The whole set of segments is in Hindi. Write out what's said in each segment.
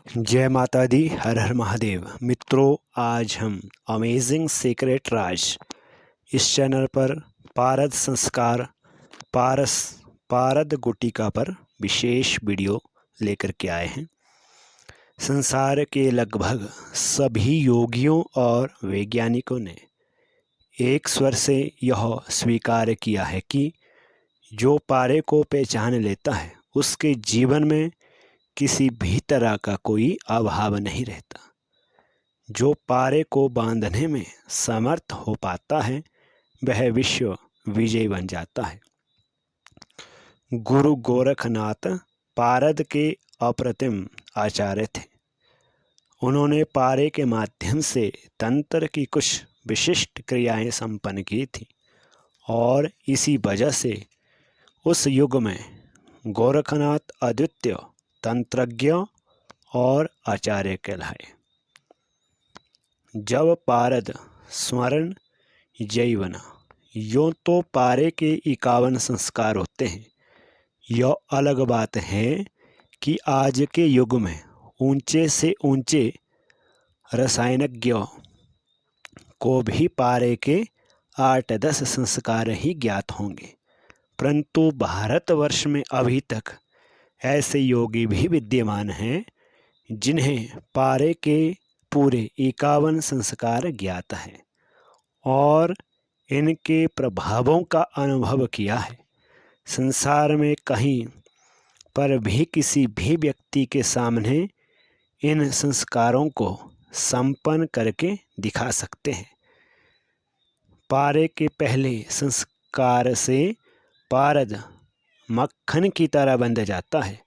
जय माता दी। हर हर महादेव। मित्रों, आज हम अमेजिंग सीक्रेट राज इस चैनल पर पारद संस्कार पारद गुटिका पर विशेष वीडियो लेकर के आए हैं। संसार के लगभग सभी योगियों और वैज्ञानिकों ने एक स्वर से यह स्वीकार किया है कि जो पारे को पहचान लेता है उसके जीवन में किसी भी तरह का कोई अभाव नहीं रहता। जो पारे को बांधने में समर्थ हो पाता है वह विश्व विजयी बन जाता है। गुरु गोरखनाथ पारद के अप्रतिम आचार्य थे। उन्होंने पारे के माध्यम से तंत्र की कुछ विशिष्ट क्रियाएं संपन्न की थी और इसी वजह से उस युग में गोरखनाथ अद्वितीय तंत्रज्ञ और आचार्य कहलाए। जब पारद स्मरण जय बना, यूँ तो पारे के 51 संस्कार होते हैं। यह अलग बात है कि आज के युग में ऊंचे से ऊंचे रसायनज्ञों को भी पारे के 8-10 संस्कार ही ज्ञात होंगे, परंतु भारतवर्ष में अभी तक ऐसे योगी भी विद्यमान हैं जिन्हें पारे के पूरे 51 संस्कार ज्ञात हैं और इनके प्रभावों का अनुभव किया है। संसार में कहीं पर भी किसी भी व्यक्ति के सामने इन संस्कारों को संपन्न करके दिखा सकते हैं। पारे के पहले संस्कार से पारद मक्खन की तरह बंध जाता है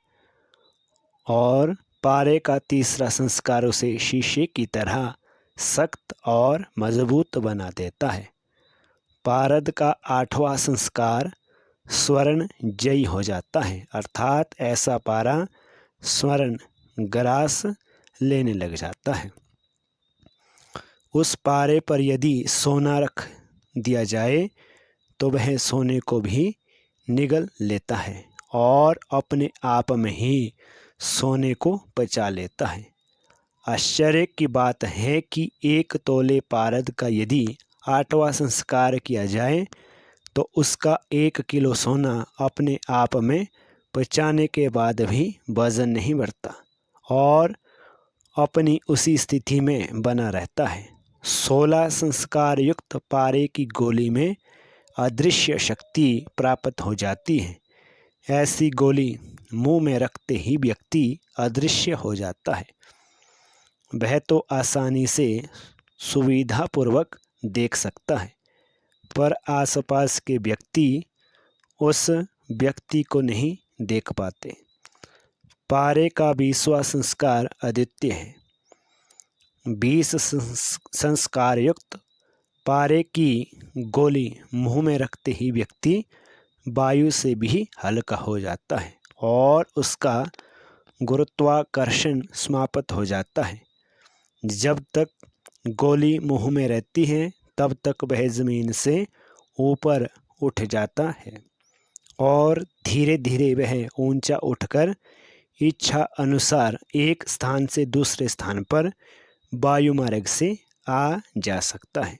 और पारे का तीसरा संस्कार उसे शीशे की तरह सख्त और मजबूत बना देता है। पारद का 8वां संस्कार स्वर्ण जयी हो जाता है, अर्थात ऐसा पारा स्वर्ण ग्रास लेने लग जाता है। उस पारे पर यदि सोना रख दिया जाए तो वह सोने को भी निगल लेता है और अपने आप में ही सोने को पचा लेता है। आश्चर्य की बात है कि 1 तोले पारद का यदि 8वां संस्कार किया जाए तो उसका 1 किलो सोना अपने आप में पचाने के बाद भी वजन नहीं बढ़ता और अपनी उसी स्थिति में बना रहता है। 16 संस्कार युक्त पारे की गोली में अदृश्य शक्ति प्राप्त हो जाती है। ऐसी गोली मुंह में रखते ही व्यक्ति अदृश्य हो जाता है। वह तो आसानी से सुविधापूर्वक देख सकता है, पर आसपास के व्यक्ति उस व्यक्ति को नहीं देख पाते। पारे का 20वां संस्कार अद्वितीय है। 20 संस्कार युक्त पारे की गोली मुंह में रखते ही व्यक्ति वायु से भी हल्का हो जाता है और उसका गुरुत्वाकर्षण समाप्त हो जाता है। जब तक गोली मुंह में रहती है तब तक वह ज़मीन से ऊपर उठ जाता है और धीरे धीरे वह ऊंचा उठकर इच्छा अनुसार एक स्थान से दूसरे स्थान पर वायुमार्ग से आ जा सकता है।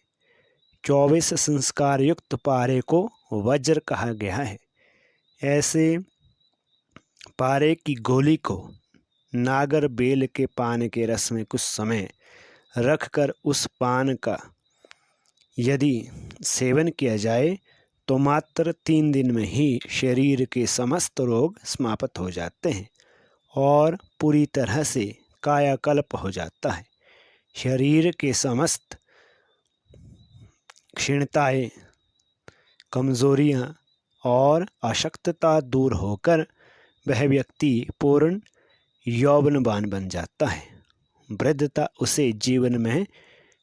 24 संस्कार युक्त पारे को वज्र कहा गया है। ऐसे पारे की गोली को नागर बेल के पान के रस में कुछ समय रखकर उस पान का यदि सेवन किया जाए तो मात्र 3 दिन में ही शरीर के समस्त रोग समाप्त हो जाते हैं और पूरी तरह से कायाकल्प हो जाता है। शरीर के समस्त क्षीणताएं, कमजोरियां और अशक्तता दूर होकर वह व्यक्ति पूर्ण यौवनवान बन जाता है। वृद्धता उसे जीवन में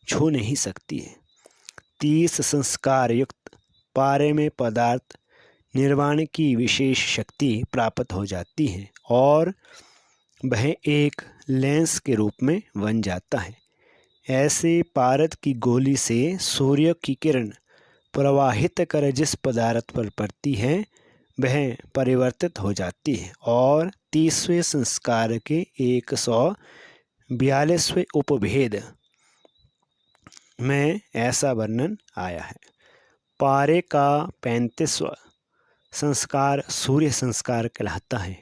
छू नहीं सकती है। 30 संस्कार युक्त पारे में पदार्थ निर्वाण की विशेष शक्ति प्राप्त हो जाती है और वह एक लेंस के रूप में बन जाता है। ऐसे पारद की गोली से सूर्य की किरण प्रवाहित कर जिस पदार्थ पर पड़ती है वह परिवर्तित हो जाती है और 30वें संस्कार के 100 42वें उपभेद में ऐसा वर्णन आया है। पारे का 35वां संस्कार सूर्य संस्कार कहलाता है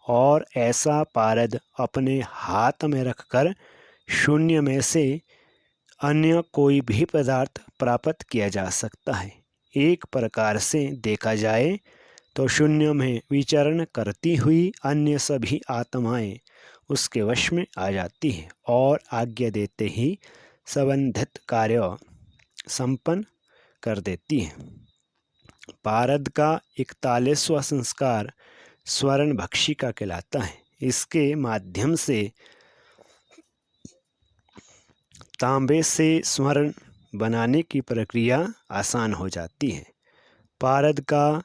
और ऐसा पारद अपने हाथ में रखकर शून्य में से अन्य कोई भी पदार्थ प्राप्त किया जा सकता है। एक प्रकार से देखा जाए तो शून्य में विचरण करती हुई अन्य सभी आत्माएं उसके वश में आ जाती हैं और आज्ञा देते ही संबंधित कार्य संपन्न कर देती हैं। पारद का 41वां संस्कार स्वर्ण भक्षी का कहलाता है। इसके माध्यम से तांबे से स्वर्ण बनाने की प्रक्रिया आसान हो जाती है। पारद का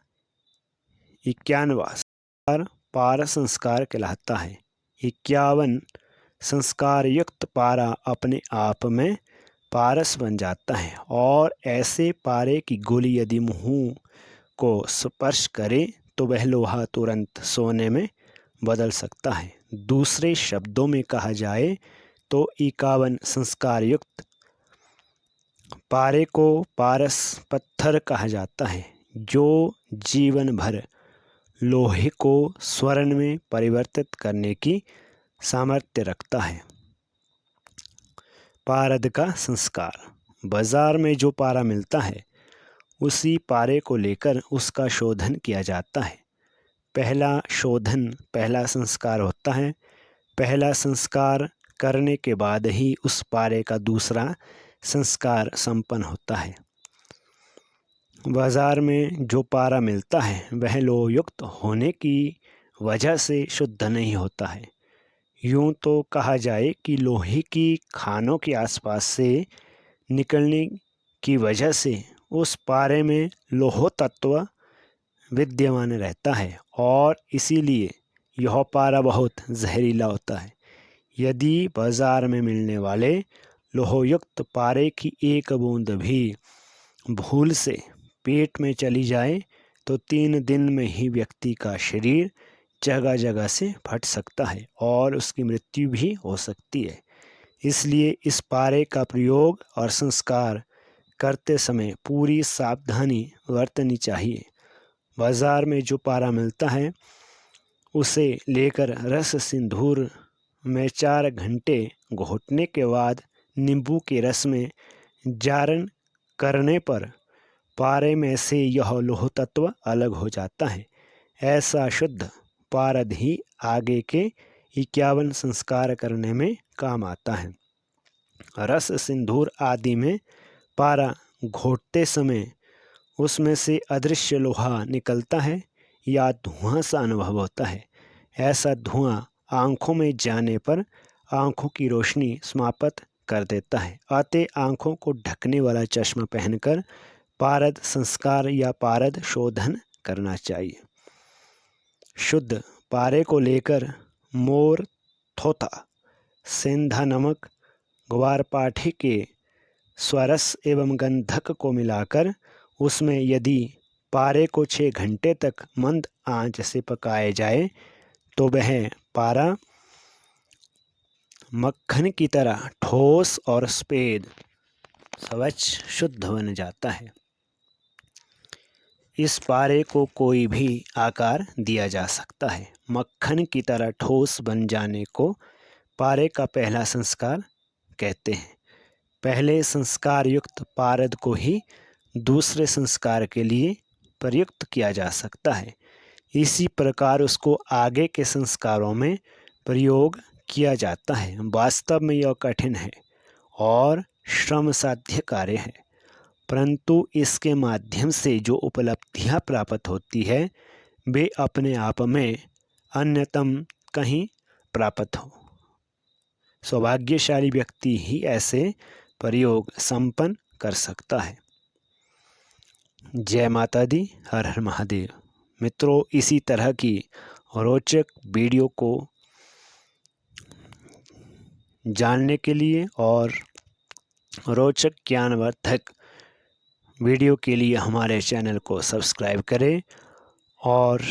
51वां संस्कार पारा संस्कार कहलाता है। 51 संस्कार युक्त पारा अपने आप में पारस बन जाता है और ऐसे पारे की गोली यदि मुंह को स्पर्श करे तो वह लोहा तुरंत सोने में बदल सकता है। दूसरे शब्दों में कहा जाए तो 51 संस्कार युक्त पारे को पारस पत्थर कहा जाता है, जो जीवन भर लोहे को स्वर्ण में परिवर्तित करने की सामर्थ्य रखता है। पारद का संस्कार बाजार में जो पारा मिलता है उसी पारे को लेकर उसका शोधन किया जाता है। पहला संस्कार होता है। पहला संस्कार करने के बाद ही उस पारे का दूसरा संस्कार संपन्न होता है। बाजार में जो पारा मिलता है वह लोहयुक्त होने की वजह से शुद्ध नहीं होता है। यूँ तो कहा जाए कि लोहे की खानों के आसपास से निकलने की वजह से उस पारे में लोह तत्व विद्यमान रहता है और इसीलिए यह पारा बहुत जहरीला होता है। यदि बाजार में मिलने वाले लोहयुक्त पारे की एक बूंद भी भूल से पेट में चली जाए तो 3 दिन में ही व्यक्ति का शरीर जगह जगह से फट सकता है और उसकी मृत्यु भी हो सकती है। इसलिए इस पारे का प्रयोग और संस्कार करते समय पूरी सावधानी बरतनी चाहिए। बाजार में जो पारा मिलता है उसे लेकर रस सिंदूर में 4 घंटे घोटने के बाद नींबू के रस में जारन करने पर पारे में से यह लोह तत्व अलग हो जाता है। ऐसा शुद्ध पारद ही आगे के 51 संस्कार करने में काम आता है। रस सिंदूर आदि में पारा घोटते समय उसमें से अदृश्य लोहा निकलता है या धुआं सा अनुभव होता है। ऐसा धुआं आँखों में जाने पर आँखों की रोशनी समाप्त कर देता है। अतः आँखों को ढकने वाला चश्मा पहनकर पारद संस्कार या पारद शोधन करना चाहिए। शुद्ध पारे को लेकर मोर, थोथा, सेंधा नमक, ग्वारपाठी के स्वरस एवं गंधक को मिलाकर उसमें यदि पारे को 6 घंटे तक मंद आंच से पकाया जाए तो वह पारा मक्खन की तरह ठोस और सफेद स्वच्छ शुद्ध बन जाता है। इस पारे को कोई भी आकार दिया जा सकता है। मक्खन की तरह ठोस बन जाने को पारे का पहला संस्कार कहते हैं। पहले संस्कार युक्त पारद को ही दूसरे संस्कार के लिए प्रयुक्त किया जा सकता है। इसी प्रकार उसको आगे के संस्कारों में प्रयोग किया जाता है। वास्तव में यह कठिन है और श्रम साध्य कार्य है, परंतु इसके माध्यम से जो उपलब्धियां प्राप्त होती है वे अपने आप में अन्यतम कहीं प्राप्त हो। सौभाग्यशाली व्यक्ति ही ऐसे प्रयोग संपन्न कर सकता है। जय माता दी, हर हर महादेव। मित्रों, इसी तरह की रोचक वीडियो को जानने के लिए और रोचक ज्ञानवर्धक वीडियो के लिए हमारे चैनल को सब्सक्राइब करें और